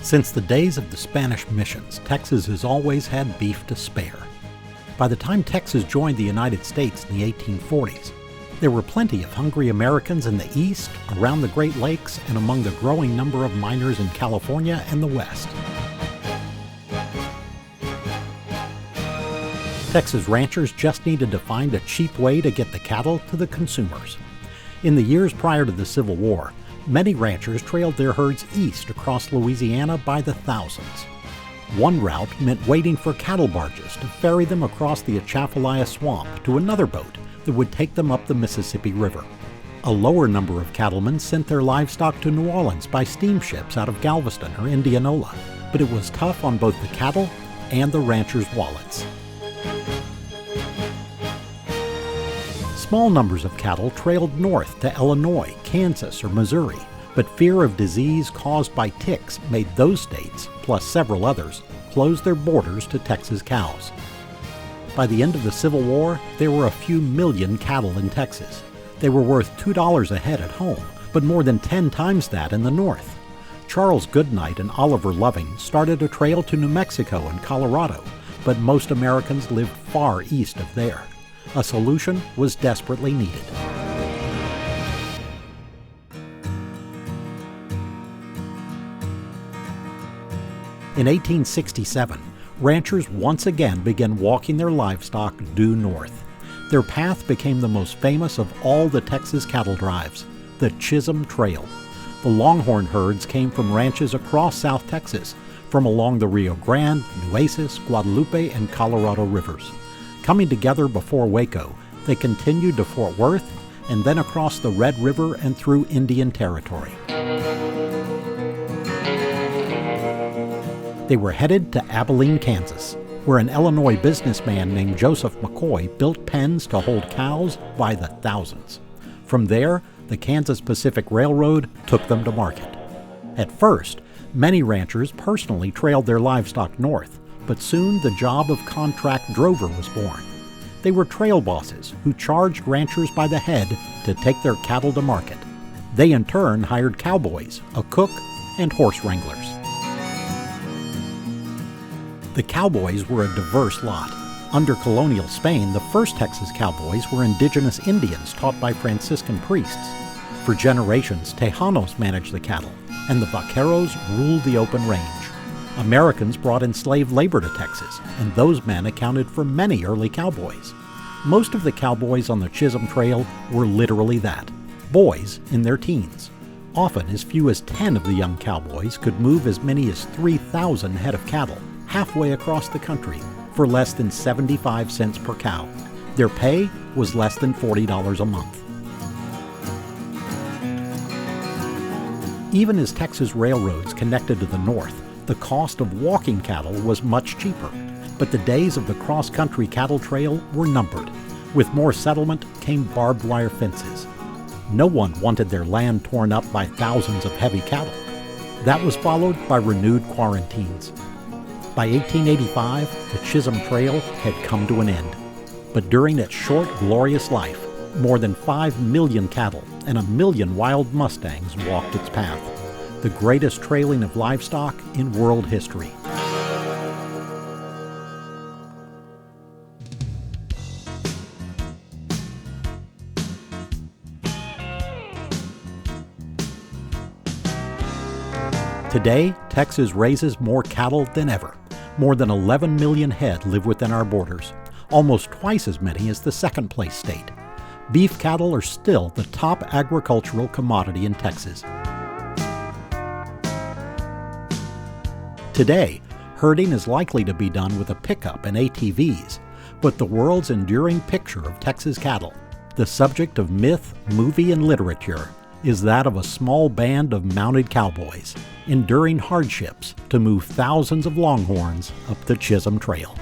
Since the days of the Spanish missions, Texas has always had beef to spare. By the time Texas joined the United States in the 1840s, there were plenty of hungry Americans in the East, around the Great Lakes, and among the growing number of miners in California and the West. Texas ranchers just needed to find a cheap way to get the cattle to the consumers. In the years prior to the Civil War, many ranchers trailed their herds east across Louisiana by the thousands. One route meant waiting for cattle barges to ferry them across the Atchafalaya Swamp to another boat that would take them up the Mississippi River. A lower number of cattlemen sent their livestock to New Orleans by steamships out of Galveston or Indianola, but it was tough on both the cattle and the ranchers' wallets. Small numbers of cattle trailed north to Illinois, Kansas, or Missouri, but fear of disease caused by ticks made those states, plus several others, close their borders to Texas cows. By the end of the Civil War, there were a few million cattle in Texas. They were worth $2 a head at home, but more than 10 times that in the north. Charles Goodnight and Oliver Loving started a trail to New Mexico and Colorado, but most Americans lived far east of there. A solution was desperately needed. In 1867, ranchers once again began walking their livestock due north. Their path became the most famous of all the Texas cattle drives, the Chisholm Trail. The Longhorn herds came from ranches across South Texas, from along the Rio Grande, Nueces, Guadalupe, and Colorado rivers. Coming together before Waco, they continued to Fort Worth and then across the Red River and through Indian Territory. They were headed to Abilene, Kansas, where an Illinois businessman named Joseph McCoy built pens to hold cows by the thousands. From there, the Kansas Pacific Railroad took them to market. At first, many ranchers personally trailed their livestock north, but soon the job of contract drover was born. They were trail bosses who charged ranchers by the head to take their cattle to market. They in turn hired cowboys, a cook, and horse wranglers. The cowboys were a diverse lot. Under colonial Spain, the first Texas cowboys were indigenous Indians taught by Franciscan priests. For generations, Tejanos managed the cattle, and the vaqueros ruled the open range. Americans brought enslaved labor to Texas, and those men accounted for many early cowboys. Most of the cowboys on the Chisholm Trail were literally that, boys in their teens. Often as few as 10 of the young cowboys could move as many as 3,000 head of cattle halfway across the country for less than 75 cents per cow. Their pay was less than $40 a month. Even as Texas railroads connected to the north, the cost of walking cattle was much cheaper, but the days of the cross-country cattle trail were numbered. With more settlement came barbed wire fences. No one wanted their land torn up by thousands of heavy cattle. That was followed by renewed quarantines. By 1885, the Chisholm Trail had come to an end. But during its short, glorious life, more than 5 million cattle and 1 million wild Mustangs walked its path. The greatest trailing of livestock in world history. Today, Texas raises more cattle than ever. More than 11 million head live within our borders, almost twice as many as the second-place state. Beef cattle are still the top agricultural commodity in Texas. Today, herding is likely to be done with a pickup and ATVs, but the world's enduring picture of Texas cattle, the subject of myth, movie, and literature, is that of a small band of mounted cowboys, enduring hardships to move thousands of longhorns up the Chisholm Trail.